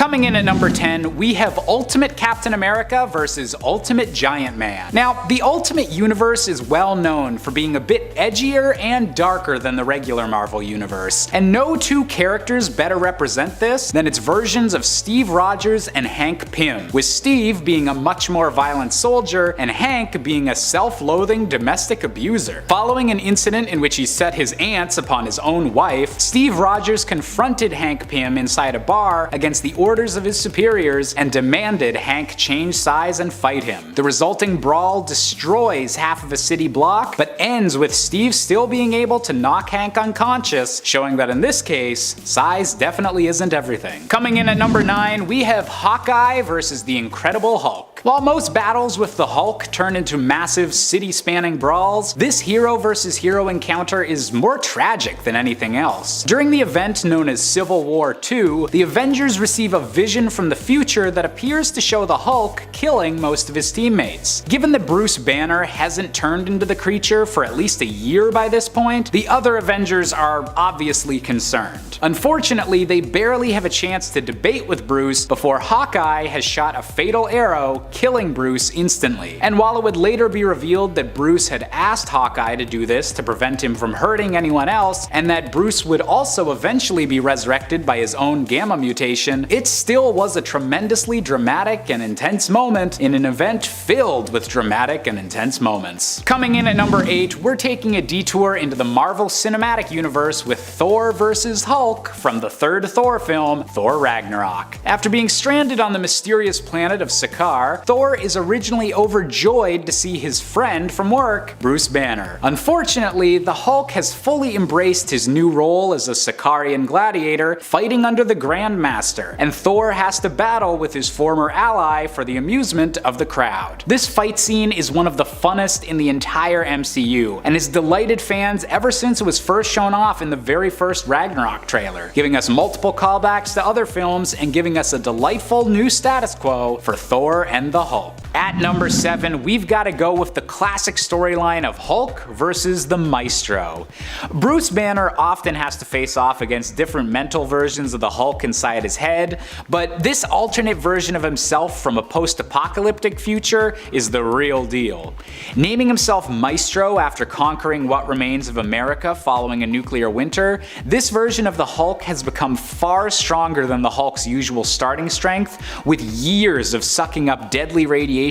Coming in at number 10, we have Ultimate Captain America versus Ultimate Giant Man. Now, the Ultimate Universe is well known for being a bit edgier and darker than the regular Marvel Universe, and no two characters better represent this than its versions of Steve Rogers and Hank Pym, with Steve being a much more violent soldier and Hank being a self-loathing domestic abuser. Following an incident in which he set his ants upon his own wife, Steve Rogers confronted Hank Pym inside a bar against the orders of his superiors and demanded Hank change size and fight him. The resulting brawl destroys half of a city block, but ends with Steve still being able to knock Hank unconscious, showing that in this case, size definitely isn't everything. Coming in at number 9, we have Hawkeye versus the Incredible Hulk. While most battles with the Hulk turn into massive city-spanning brawls, this hero versus hero encounter is more tragic than anything else. During the event known as Civil War II, the Avengers receive a vision from the future that appears to show the Hulk killing most of his teammates. Given that Bruce Banner hasn't turned into the creature for at least a year by this point, the other Avengers are obviously concerned. Unfortunately, they barely have a chance to debate with Bruce before Hawkeye has shot a fatal arrow, killing Bruce instantly. And while it would later be revealed that Bruce had asked Hawkeye to do this to prevent him from hurting anyone else, and that Bruce would also eventually be resurrected by his own gamma mutation, it still was a tremendously dramatic and intense moment in an event filled with dramatic and intense moments. Coming in at number 8, we're taking a detour into the Marvel Cinematic Universe with Thor vs. Hulk from the third Thor film, Thor Ragnarok. After being stranded on the mysterious planet of Sakaar, Thor is originally overjoyed to see his friend from work, Bruce Banner. Unfortunately, the Hulk has fully embraced his new role as a Sakaarian gladiator fighting under the Grandmaster, and Thor has to battle with his former ally for the amusement of the crowd. This fight scene is one of the funnest in the entire MCU, and has delighted fans ever since it was first shown off in the very first Ragnarok trailer, giving us multiple callbacks to other films and giving us a delightful new status quo for Thor and the Hulk. At number 7, we've got to go with the classic storyline of Hulk versus the Maestro. Bruce Banner often has to face off against different mental versions of the Hulk inside his head, but this alternate version of himself from a post-apocalyptic future is the real deal. Naming himself Maestro after conquering what remains of America following a nuclear winter, this version of the Hulk has become far stronger than the Hulk's usual starting strength, with years of sucking up deadly radiation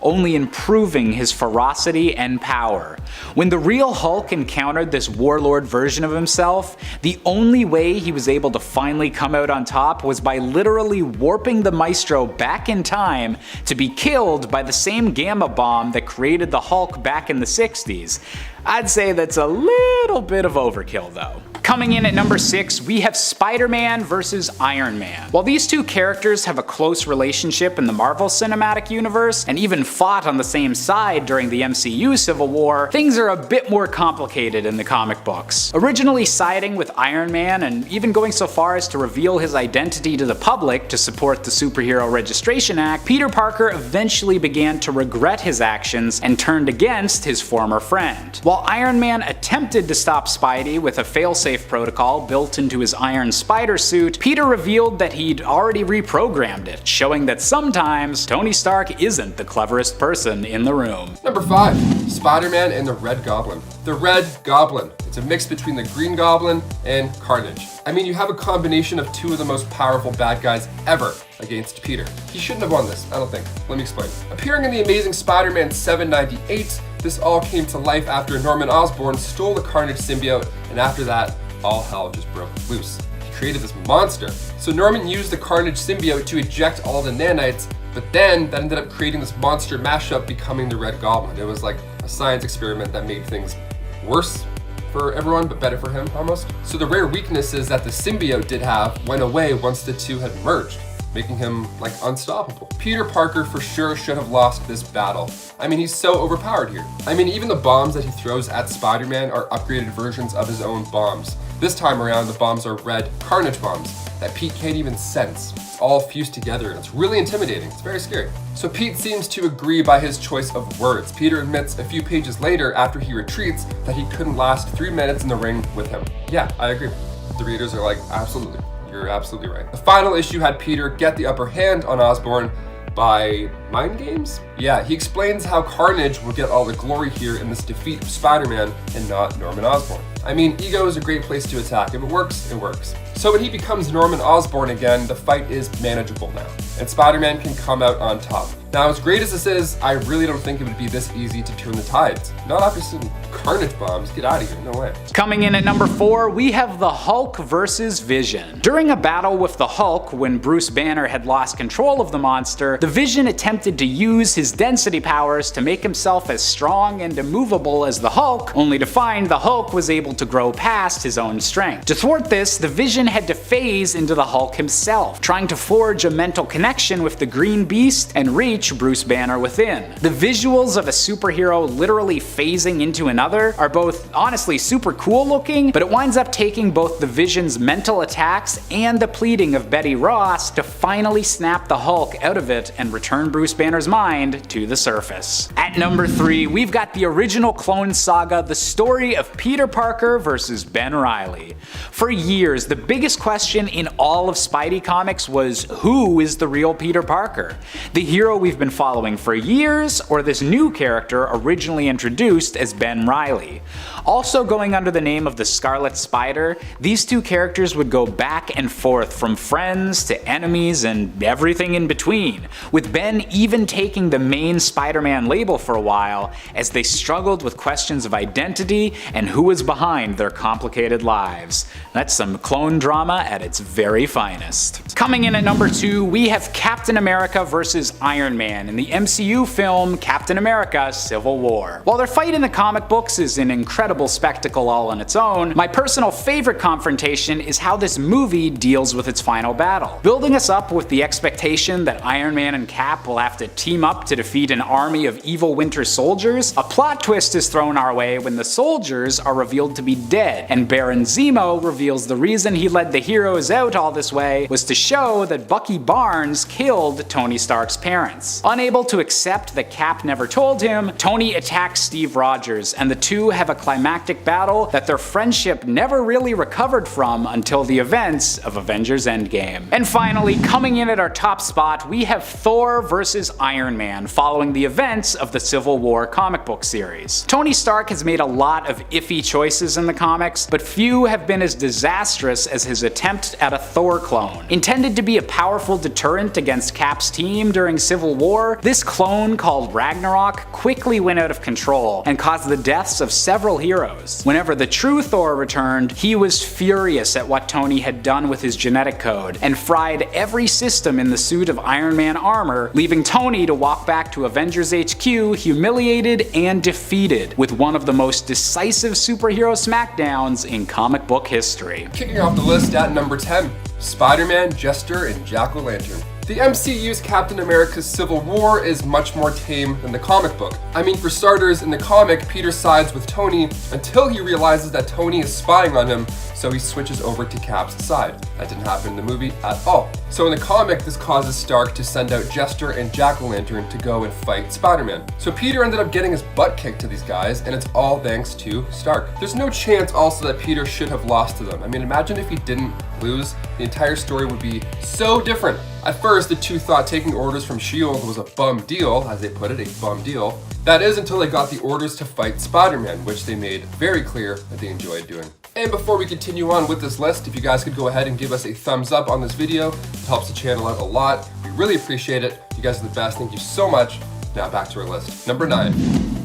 only improving his ferocity and power. When the real Hulk encountered this warlord version of himself, the only way he was able to finally come out on top was by literally warping the Maestro back in time to be killed by the same gamma bomb that created the Hulk back in the 60s. I'd say that's a little bit of overkill though. Coming in at number 6, we have Spider-Man versus Iron Man. While these two characters have a close relationship in the Marvel Cinematic Universe, and even fought on the same side during the MCU Civil War, things are a bit more complicated in the comic books. Originally siding with Iron Man and even going so far as to reveal his identity to the public to support the Superhero Registration Act, Peter Parker eventually began to regret his actions and turned against his former friend. While Iron Man attempted to stop Spidey with a failsafe protocol built into his Iron Spider suit, Peter revealed that he'd already reprogrammed it, showing that sometimes Tony Stark isn't the cleverest person in the room. Number 5, Spider-Man and the Red Goblin. The Red Goblin. It's a mix between the Green Goblin and Carnage. I mean, you have a combination of two of the most powerful bad guys ever against Peter. He shouldn't have won this, I don't think. Let me explain. Appearing in the Amazing Spider-Man 798, this all came to life after Norman Osborn stole the Carnage symbiote, and after that, all hell just broke loose. He created this monster. So Norman used the Carnage symbiote to eject all the nanites, but then that ended up creating this monster mashup becoming the Red Goblin. It was like a science experiment that made things worse for everyone, but better for him almost. So the rare weaknesses that the symbiote did have went away once the two had merged, making him like unstoppable. Peter Parker for sure should have lost this battle. I mean, he's so overpowered here. I mean, even the bombs that he throws at Spider-Man are upgraded versions of his own bombs. This time around, the bombs are red Carnage bombs that Pete can't even sense. It's all fused together and it's really intimidating. It's very scary. So Pete seems to agree by his choice of words. Peter admits a few pages later after he retreats that he couldn't last 3 minutes in the ring with him. Yeah, I agree. The readers are like, absolutely. you're absolutely right. The final issue had Peter get the upper hand on Osborn by mind games? Yeah, he explains how Carnage will get all the glory here in this defeat of Spider-Man and not Norman Osborn. I mean, ego is a great place to attack. If it works, it works. So when he becomes Norman Osborn again, the fight is manageable now, and Spider-Man can come out on top. Now, as great as this is, I really don't think it would be this easy to turn the tides. Not after some Carnage bombs. Get out of here, no way. Coming in at number 4, we have the Hulk versus Vision. During a battle with the Hulk, when Bruce Banner had lost control of the monster, the Vision attempted to use his density powers to make himself as strong and immovable as the Hulk, only to find the Hulk was able to grow past his own strength. To thwart this, the Vision had to phase into the Hulk himself, trying to forge a mental connection with the Green Beast and reach Bruce Banner within. The visuals of a superhero literally phasing into another are both honestly super cool looking, but it winds up taking both the Vision's mental attacks and the pleading of Betty Ross to finally snap the Hulk out of it and return Bruce Banner's mind to the surface. At number 3, we've got the original Clone Saga, the story of Peter Parker versus Ben Reilly. For years, the biggest question in all of Spidey comics was, who is the real Peter Parker? The hero we've been following for years, or this new character originally introduced as Ben Reilly? Also going under the name of the Scarlet Spider, these two characters would go back and forth from friends to enemies and everything in between, with Ben even taking the main Spider-Man label for a while as they struggled with questions of identity and who was behind their complicated lives. That's some clone drama at its very finest. Coming in at number 2, we have Captain America versus Iron Man in the MCU film Captain America: Civil War. While their fight in the comic books is an incredible spectacle all on its own, my personal favorite confrontation is how this movie deals with its final battle. Building us up with the expectation that Iron Man and Cap will have to team up to defeat an army of evil Winter Soldiers, a plot twist is thrown our way when the soldiers are revealed to be dead, and Baron Zemo reveals the reason he led the heroes out all this way was to show that Bucky Barnes killed Tony Stark's parents. Unable to accept that Cap never told him, Tony attacks Steve Rogers, and the two have a climactic battle that their friendship never really recovered from until the events of Avengers Endgame. And finally, coming in at our top spot, we have Thor versus Iron Man following the events of the Civil War comic book series. Tony Stark has made a lot of iffy choices in the comics, but few have been as disastrous as his attempt at a Thor clone. Intended to be a powerful deterrent against Cap's team during Civil War, this clone called Ragnarok quickly went out of control and caused the deaths of several heroes. Whenever the true Thor returned, he was furious at what Tony had done with his genetic code and fried every system in the suit of Iron Man armor, leaving Tony to walk back to Avengers HQ humiliated and defeated with one of the most decisive superhero smackdowns in comic book history. Kicking off the list at number 10, Spider-Man, Jester, and Jack-O-Lantern. The MCU's Captain America's Civil War is much more tame than the comic book. I mean, for starters, in the comic, Peter sides with Tony until he realizes that Tony is spying on him, so he switches over to Cap's side. That didn't happen in the movie at all. So in the comic, this causes Stark to send out Jester and Jack-O-Lantern to go and fight Spider-Man. So Peter ended up getting his butt kicked to these guys, and it's all thanks to Stark. There's no chance also that Peter should have lost to them. I mean, imagine if he didn't lose, the entire story would be so different. At first, the two thought taking orders from S.H.I.E.L.D. was a bum deal, as they put it, a bum deal. That is until they got the orders to fight Spider-Man, which they made very clear that they enjoyed doing. And before we continue on with this list, if you guys could go ahead and give us a thumbs up on this video, it helps the channel out a lot. We really appreciate it. You guys are the best. Thank you so much. Now back to our list. Number 9,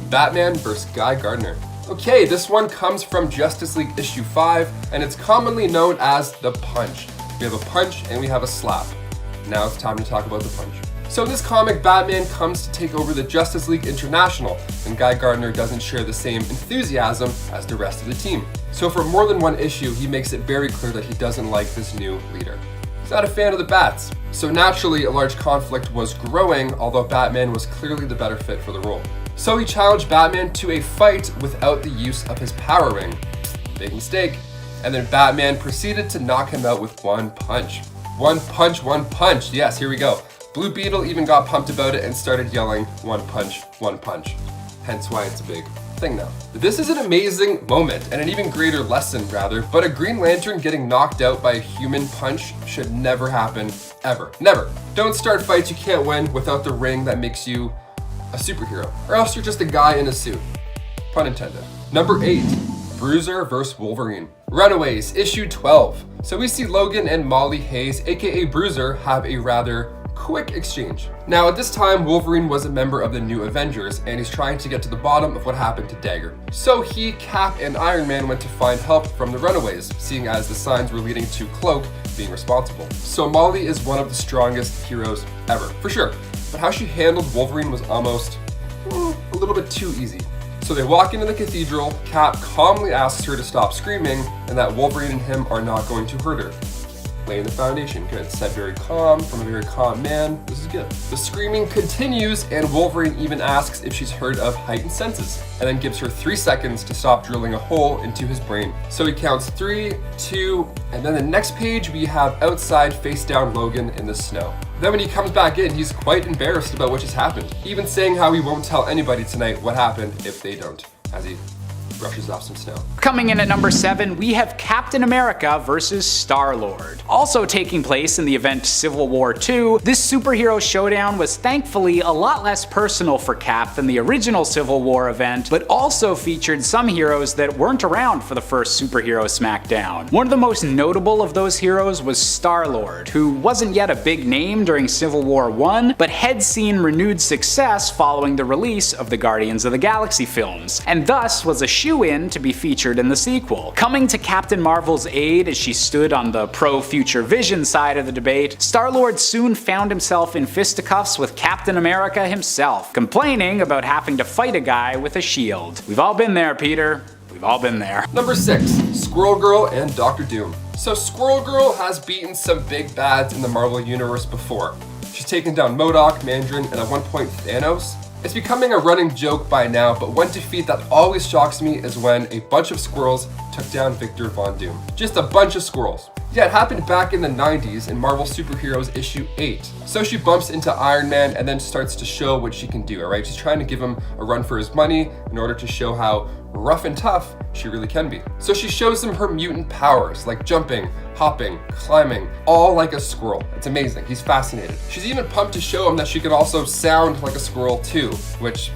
Batman vs. Guy Gardner. Okay, this one comes from Justice League issue 5, and it's commonly known as the punch. We have a punch and we have a slap. Now it's time to talk about the punch. So in this comic, Batman comes to take over the Justice League International, and Guy Gardner doesn't share the same enthusiasm as the rest of the team. So for more than one issue, he makes it very clear that he doesn't like this new leader. He's not a fan of the bats. So naturally, a large conflict was growing, although Batman was clearly the better fit for the role. So he challenged Batman to a fight without the use of his power ring. Big mistake. And then Batman proceeded to knock him out with one punch. One punch, one punch. Yes, here we go. Blue Beetle even got pumped about it and started yelling, one punch, one punch. Hence why it's big. thing now. This is an amazing moment, and an even greater lesson rather, but a Green Lantern getting knocked out by a human punch should never happen, ever. Never. Don't start fights you can't win without the ring that makes you a superhero, or else you're just a guy in a suit. Pun intended. Number 8, Bruiser vs. Wolverine. Runaways, issue 12. So we see Logan and Molly Hayes, aka Bruiser, have a rather quick exchange. Now at this time, Wolverine was a member of the New Avengers, and he's trying to get to the bottom of what happened to Dagger. So he, Cap, and Iron Man went to find help from the Runaways, seeing as the signs were leading to Cloak being responsible. So Molly is one of the strongest heroes ever, for sure. But how she handled Wolverine was almost a little bit too easy. So they walk into the cathedral, Cap calmly asks her to stop screaming, and that Wolverine and him are not going to hurt her. Laying the foundation, good. Said very calm, from a very calm man, this is good. The screaming continues, and Wolverine even asks if she's heard of heightened senses, and then gives her 3 seconds to stop drilling a hole into his brain. So he counts 3, 2, and then the next page we have outside face down Logan in the snow. Then when he comes back in, he's quite embarrassed about what just happened, even saying how he won't tell anybody tonight what happened if they don't, as he brushes off some snow. Coming in at number 7, we have Captain America versus Star-Lord. Also taking place in the event Civil War II, this superhero showdown was thankfully a lot less personal for Cap than the original Civil War event, but also featured some heroes that weren't around for the first superhero smackdown. One of the most notable of those heroes was Star-Lord, who wasn't yet a big name during Civil War I, but had seen renewed success following the release of the Guardians of the Galaxy films, and thus was a shoe-in to be featured in the sequel. Coming to Captain Marvel's aid as she stood on the pro-future vision side of the debate, Star-Lord soon found himself in fisticuffs with Captain America himself, complaining about having to fight a guy with a shield. We've all been there, Peter. We've all been there. Number 6, Squirrel Girl and Dr. Doom. So Squirrel Girl has beaten some big bads in the Marvel Universe before. She's taken down MODOK, Mandarin, and at one point Thanos. It's becoming a running joke by now, but one defeat that always shocks me is when a bunch of squirrels took down Victor Von Doom. Just a bunch of squirrels. Yeah, it happened back in the 90s in Marvel Superheroes issue 8. So she bumps into Iron Man and then starts to show what she can do, alright? She's trying to give him a run for his money in order to show how rough and tough she really can be. So she shows him her mutant powers, like jumping, hopping, climbing, all like a squirrel. It's amazing. He's fascinated. She's even pumped to show him that she can also sound like a squirrel too, which,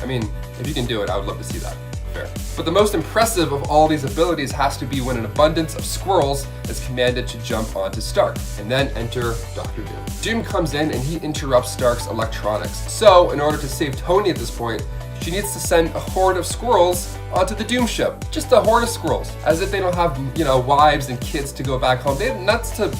I mean, if you can do it, I would love to see that. Fair. But the most impressive of all these abilities has to be when an abundance of squirrels is commanded to jump onto Stark, and then enter Dr. Doom. Doom comes in and he interrupts Stark's electronics. So, in order to save Tony at this point, she needs to send a horde of squirrels onto the Doom ship. Just a horde of squirrels. As if they don't have, wives and kids to go back home. They have nuts to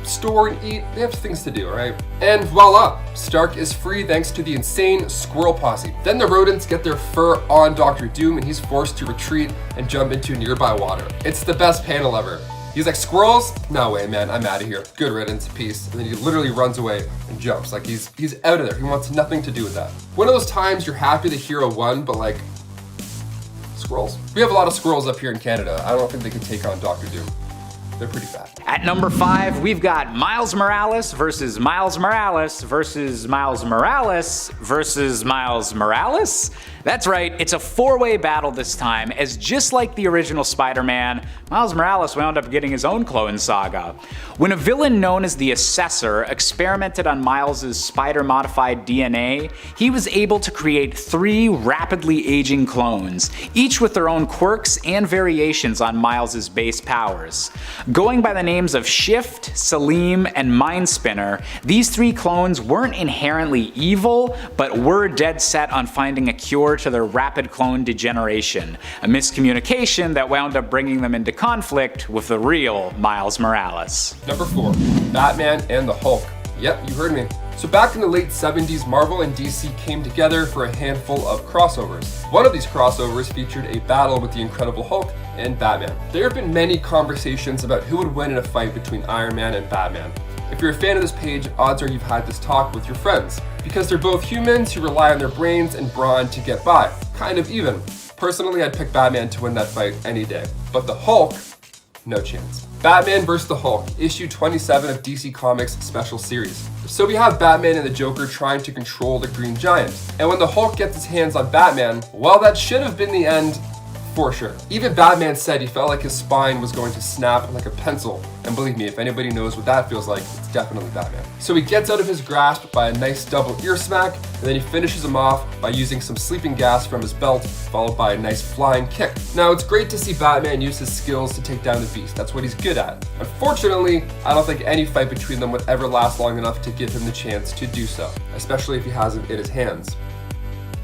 store and eat. They have things to do, right? And voila, Stark is free thanks to the insane squirrel posse. Then the rodents get their fur on Dr. Doom and he's forced to retreat and jump into nearby water. It's the best panel ever. He's like, squirrels? No way, man, I'm out of here. Good riddance, peace. And then he literally runs away and jumps. Like he's out of there. He wants nothing to do with that. One of those times you're happy the hero won, but like, squirrels. We have a lot of squirrels up here in Canada. I don't think they can take on Dr. Doom. They're pretty bad. At number 5, we've got Miles Morales versus Miles Morales versus Miles Morales versus Miles Morales? That's right, it's a 4-way battle this time, as just like the original Spider-Man, Miles Morales wound up getting his own clone saga. When a villain known as the Assessor experimented on Miles' spider-modified DNA, he was able to create 3 rapidly aging clones, each with their own quirks and variations on Miles' base powers. Going by the names of Shift, Salim, and Mind Spinner, these 3 clones weren't inherently evil, but were dead set on finding a cure to their rapid clone degeneration, a miscommunication that wound up bringing them into conflict with the real Miles Morales. Number 4, Batman and the Hulk. Yep, you heard me. So back in the late 70s, Marvel and DC came together for a handful of crossovers. One of these crossovers featured a battle with the Incredible Hulk and Batman. There have been many conversations about who would win in a fight between Iron Man and Batman. If you're a fan of this page, odds are you've had this talk with your friends, because they're both humans who rely on their brains and brawn to get by. Kind of even. Personally, I'd pick Batman to win that fight any day. But the Hulk, no chance. Batman vs. the Hulk, issue 27 of DC Comics Special Series. So we have Batman and the Joker trying to control the Green Giant. And when the Hulk gets his hands on Batman, well, that should have been the end for sure. Even Batman said he felt like his spine was going to snap like a pencil. And believe me, if anybody knows what that feels like, it's definitely Batman. So he gets out of his grasp by a nice double ear smack, and then he finishes him off by using some sleeping gas from his belt, followed by a nice flying kick. Now, it's great to see Batman use his skills to take down the Beast. That's what he's good at. Unfortunately, I don't think any fight between them would ever last long enough to give him the chance to do so, especially if he has him in his hands.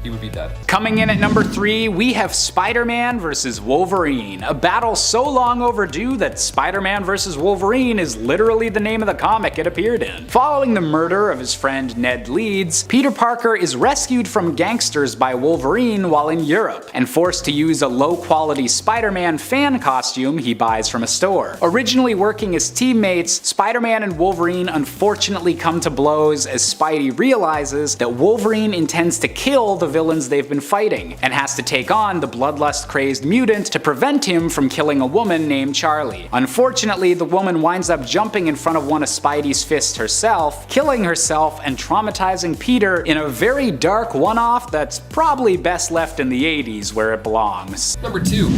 He would be dead. Coming in at number 3, we have Spider-Man vs. Wolverine, a battle so long overdue that Spider-Man vs. Wolverine is literally the name of the comic it appeared in. Following the murder of his friend Ned Leeds, Peter Parker is rescued from gangsters by Wolverine while in Europe, and forced to use a low-quality Spider-Man fan costume he buys from a store. Originally working as teammates, Spider-Man and Wolverine unfortunately come to blows as Spidey realizes that Wolverine intends to kill the villains they've been fighting, and has to take on the bloodlust-crazed mutant to prevent him from killing a woman named Charlie. Unfortunately, the woman winds up jumping in front of one of Spidey's fists herself, killing herself and traumatizing Peter in a very dark one-off that's probably best left in the 80s where it belongs. Number 2,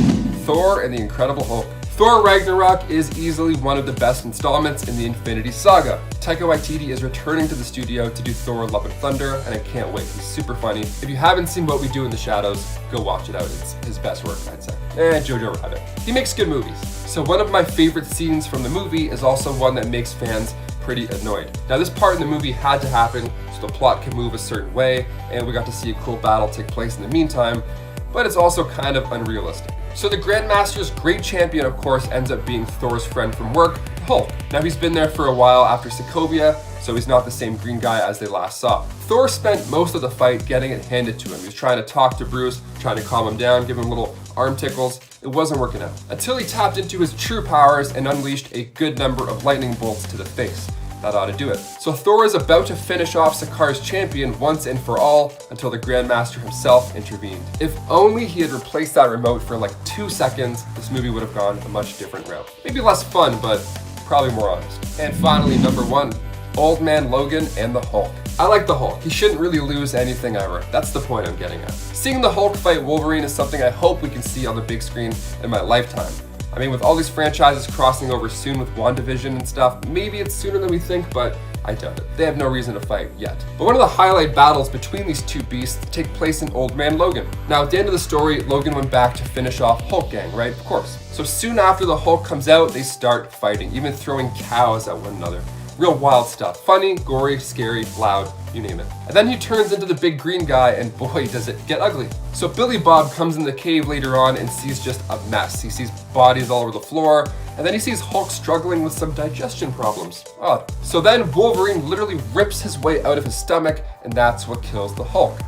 Thor and the Incredible Hulk. Thor Ragnarok is easily one of the best installments in the Infinity Saga. Taika Waititi is returning to the studio to do Thor Love and Thunder, and I can't wait. He's super funny. If you haven't seen What We Do in the Shadows, go watch it out. It's his best work, I'd say. And Jojo Rabbit. He makes good movies. So one of my favorite scenes from the movie is also one that makes fans pretty annoyed. Now this part in the movie had to happen so the plot can move a certain way, and we got to see a cool battle take place in the meantime, but it's also kind of unrealistic. So the Grandmaster's great champion, of course, ends up being Thor's friend from work, Hulk. Now he's been there for a while after Sokovia, so he's not the same green guy as they last saw. Thor spent most of the fight getting it handed to him. He was trying to talk to Bruce, trying to calm him down, give him little arm tickles. It wasn't working out. Until he tapped into his true powers and unleashed a good number of lightning bolts to the face. That ought to do it. So Thor is about to finish off Sakar's champion once and for all until the Grandmaster himself intervened. If only he had replaced that remote for like 2 seconds, this movie would have gone a much different route. Maybe less fun, but probably more honest. And finally, number 1, Old Man Logan and the Hulk. I like the Hulk. He shouldn't really lose anything ever. That's the point I'm getting at. Seeing the Hulk fight Wolverine is something I hope we can see on the big screen in my lifetime. I mean, with all these franchises crossing over soon with WandaVision and stuff, maybe it's sooner than we think, but I doubt it. They have no reason to fight yet. But one of the highlight battles between these two beasts take place in Old Man Logan. Now, at the end of the story, Logan went back to finish off Hulk Gang, right? Of course. So soon after the Hulk comes out, they start fighting, even throwing cows at one another. Real wild stuff. Funny, gory, scary, loud, you name it. And then he turns into the big green guy, and boy, does it get ugly. So Billy Bob comes in the cave later on and sees just a mess. He sees bodies all over the floor, and then he sees Hulk struggling with some digestion problems. Odd. So then Wolverine literally rips his way out of his stomach, and that's what kills the Hulk.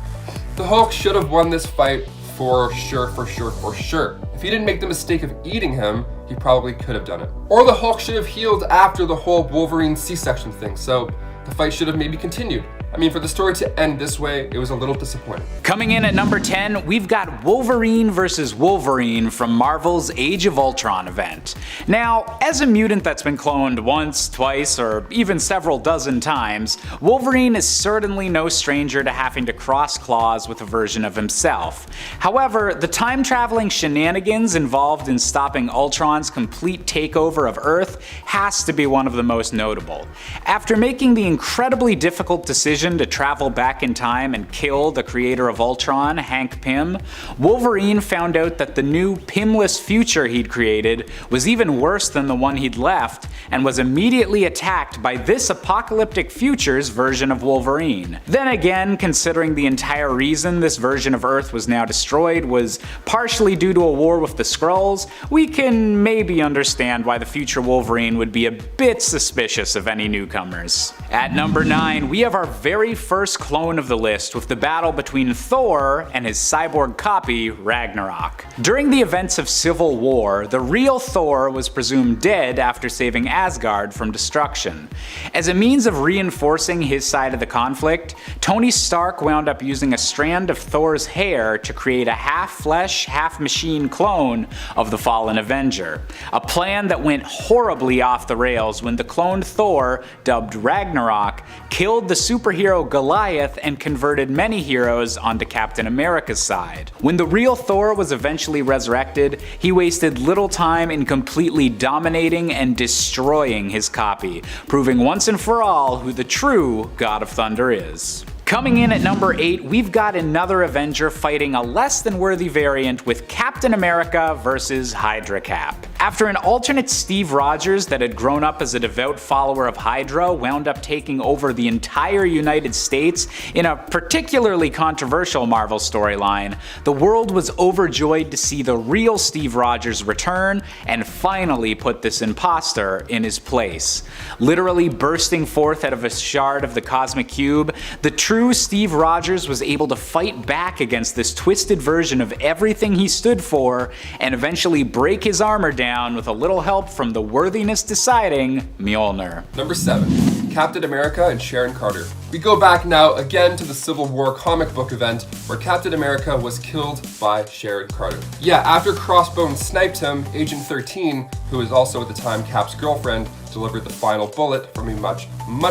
The Hulk should have won this fight for sure. If he didn't make the mistake of eating him, he probably could have done it. Or the Hulk should have healed after the whole Wolverine C-section thing, so the fight should have maybe continued. I mean, for the story to end this way, it was a little disappointing. Coming in at number 10, we've got Wolverine vs. Wolverine from Marvel's Age of Ultron event. Now, as a mutant that's been cloned once, twice, or even several dozen times, Wolverine is certainly no stranger to having to cross claws with a version of himself. However, the time-traveling shenanigans involved in stopping Ultron's complete takeover of Earth has to be one of the most notable. After making the incredibly difficult decision to travel back in time and kill the creator of Ultron, Hank Pym, Wolverine found out that the new Pymless future he'd created was even worse than the one he'd left, and was immediately attacked by this apocalyptic future's version of Wolverine. Then again, considering the entire reason this version of Earth was now destroyed was partially due to a war with the Skrulls, we can maybe understand why the future Wolverine would be a bit suspicious of any newcomers. At number 9, we have our very first clone of the list with the battle between Thor and his cyborg copy, Ragnarok. During the events of Civil War, the real Thor was presumed dead after saving Asgard from destruction. As a means of reinforcing his side of the conflict, Tony Stark wound up using a strand of Thor's hair to create a half-flesh, half-machine clone of the fallen Avenger. A plan that went horribly off the rails when the cloned Thor, dubbed Ragnarok, killed the superhero Goliath and converted many heroes onto Captain America's side. When the real Thor was eventually resurrected, he wasted little time in completely dominating and destroying his copy, proving once and for all who the true God of Thunder is. Coming in at number 8, we've got another Avenger fighting a less than worthy variant with Captain America versus HYDRA Cap. After an alternate Steve Rogers that had grown up as a devout follower of HYDRA wound up taking over the entire United States in a particularly controversial Marvel storyline, the world was overjoyed to see the real Steve Rogers return and finally put this imposter in his place. Literally bursting forth out of a shard of the cosmic cube, the true Steve Rogers was able to fight back against this twisted version of everything he stood for and eventually break his armor down with a little help from the worthiness deciding Mjolnir. Number 7. Captain America and Sharon Carter. We go back now again to the Civil War comic book event where Captain America was killed by Sharon Carter. Yeah, after Crossbones sniped him, Agent 13, who was also at the time Cap's girlfriend, delivered the final bullet from a much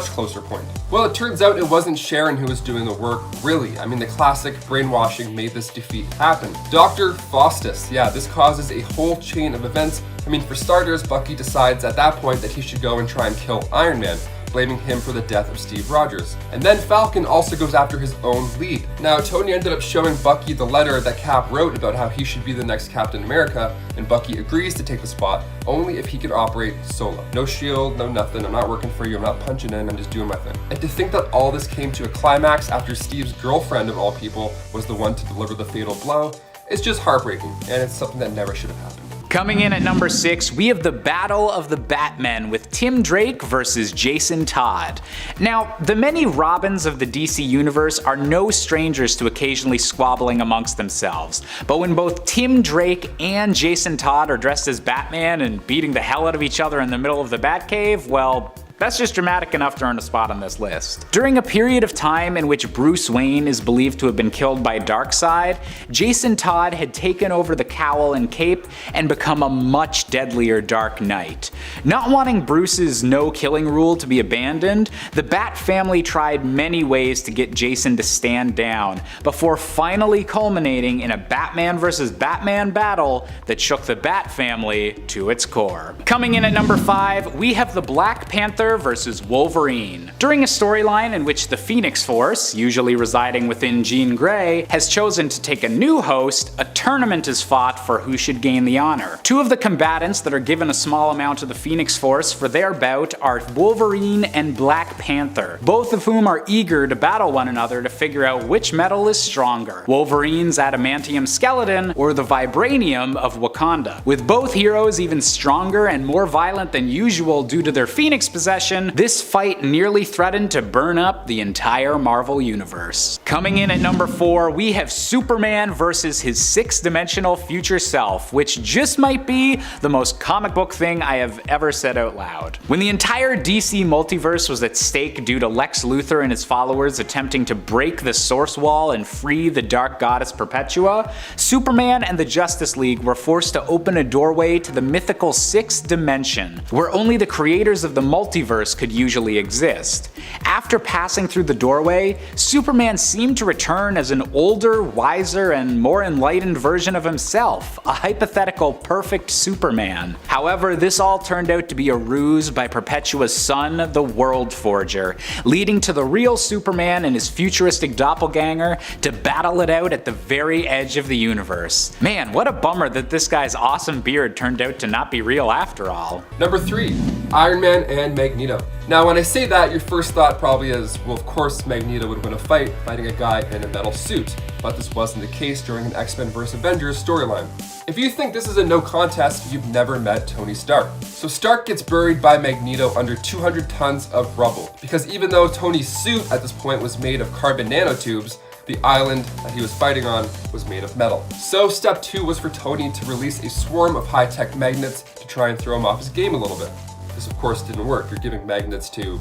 closer point. Well, it turns out it wasn't Sharon who was doing the work, really. I mean, the classic brainwashing made this defeat happen. Dr. Faustus, yeah, this causes a whole chain of events. I mean, for starters, Bucky decides at that point that he should go and try and kill Iron Man, blaming him for the death of Steve Rogers. And then Falcon also goes after his own lead. Now, Tony ended up showing Bucky the letter that Cap wrote about how he should be the next Captain America, and Bucky agrees to take the spot only if he could operate solo. No shield, no nothing, I'm not working for you, I'm not punching in, I'm just doing my thing. And to think that all this came to a climax after Steve's girlfriend of all people was the one to deliver the fatal blow, it's just heartbreaking, and it's something that never should have happened. Coming in at number 6, we have the Battle of the Batmen with Tim Drake versus Jason Todd. Now, the many Robins of the DC universe are no strangers to occasionally squabbling amongst themselves, but when both Tim Drake and Jason Todd are dressed as Batman and beating the hell out of each other in the middle of the Batcave, well, that's just dramatic enough to earn a spot on this list. During a period of time in which Bruce Wayne is believed to have been killed by Darkseid, Jason Todd had taken over the cowl and cape and become a much deadlier Dark Knight. Not wanting Bruce's no-killing rule to be abandoned, the Bat family tried many ways to get Jason to stand down, before finally culminating in a Batman vs. Batman battle that shook the Bat family to its core. Coming in at number 5, we have the Black Panther versus Wolverine. During a storyline in which the Phoenix Force, usually residing within Jean Grey, has chosen to take a new host, a tournament is fought for who should gain the honor. Two of the combatants that are given a small amount of the Phoenix Force for their bout are Wolverine and Black Panther, both of whom are eager to battle one another to figure out which metal is stronger, Wolverine's adamantium skeleton or the vibranium of Wakanda. With both heroes even stronger and more violent than usual due to their Phoenix possession, this fight nearly threatened to burn up the entire Marvel universe. Coming in at number 4, we have Superman versus his 6-dimensional future self, which just might be the most comic book thing I have ever said out loud. When the entire DC multiverse was at stake due to Lex Luthor and his followers attempting to break the Source Wall and free the Dark Goddess Perpetua, Superman and the Justice League were forced to open a doorway to the mythical 6th dimension, where only the creators of the multiverse could usually exist. After passing through the doorway, Superman seemed to return as an older, wiser, and more enlightened version of himself, a hypothetical perfect Superman. However, this all turned out to be a ruse by Perpetua's son, the World Forger, leading to the real Superman and his futuristic doppelganger to battle it out at the very edge of the universe. Man, what a bummer that this guy's awesome beard turned out to not be real after all. Number 3, Iron Man and Meg Magneto. Now when I say that, your first thought probably is, well of course Magneto would win a fight fighting a guy in a metal suit, but this wasn't the case during an X-Men vs Avengers storyline. If you think this is a no contest, you've never met Tony Stark. So Stark gets buried by Magneto under 200 tons of rubble, because even though Tony's suit at this point was made of carbon nanotubes, the island that he was fighting on was made of metal. So step 2 was for Tony to release a swarm of high-tech magnets to try and throw him off his game a little bit. This of course didn't work. You're giving magnets to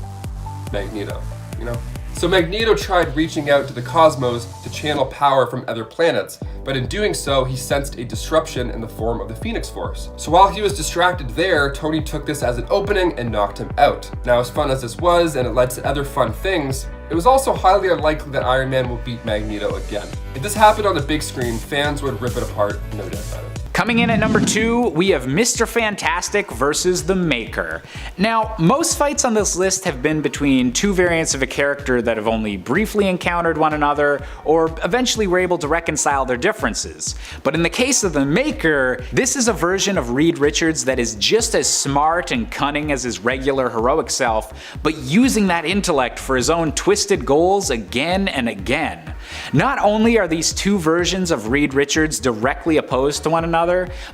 Magneto, you know? So Magneto tried reaching out to the cosmos to channel power from other planets, but in doing so, he sensed a disruption in the form of the Phoenix Force. So while he was distracted there, Tony took this as an opening and knocked him out. Now as fun as this was, and it led to other fun things, it was also highly unlikely that Iron Man will beat Magneto again. If this happened on the big screen, fans would rip it apart, no doubt about it. Coming in at number 2, we have Mr. Fantastic versus the Maker. Now, most fights on this list have been between two variants of a character that have only briefly encountered one another, or eventually were able to reconcile their differences. But in the case of the Maker, this is a version of Reed Richards that is just as smart and cunning as his regular heroic self, but using that intellect for his own twisted goals again and again. Not only are these two versions of Reed Richards directly opposed to one another,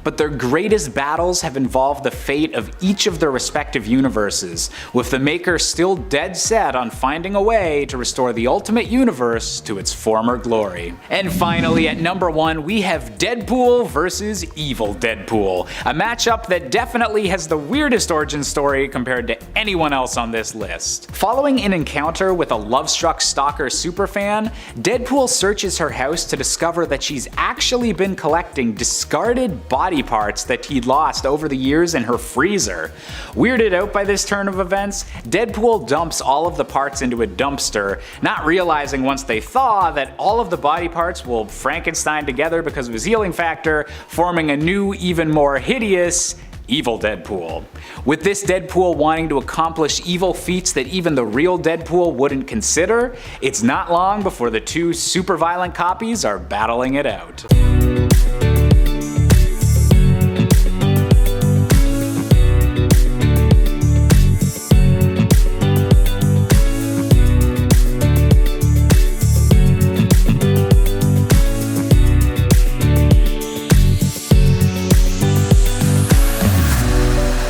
but their greatest battles have involved the fate of each of their respective universes, with the Maker still dead set on finding a way to restore the Ultimate Universe to its former glory. And finally, at number 1, we have Deadpool versus Evil Deadpool, a matchup that definitely has the weirdest origin story compared to anyone else on this list. Following an encounter with a love-struck stalker superfan, Deadpool searches her house to discover that she's actually been collecting discarded body parts that he'd lost over the years in her freezer. Weirded out by this turn of events, Deadpool dumps all of the parts into a dumpster, not realizing once they thaw that all of the body parts will Frankenstein together because of his healing factor, forming a new, even more hideous Evil Deadpool. With this Deadpool wanting to accomplish evil feats that even the real Deadpool wouldn't consider, it's not long before the two super violent copies are battling it out.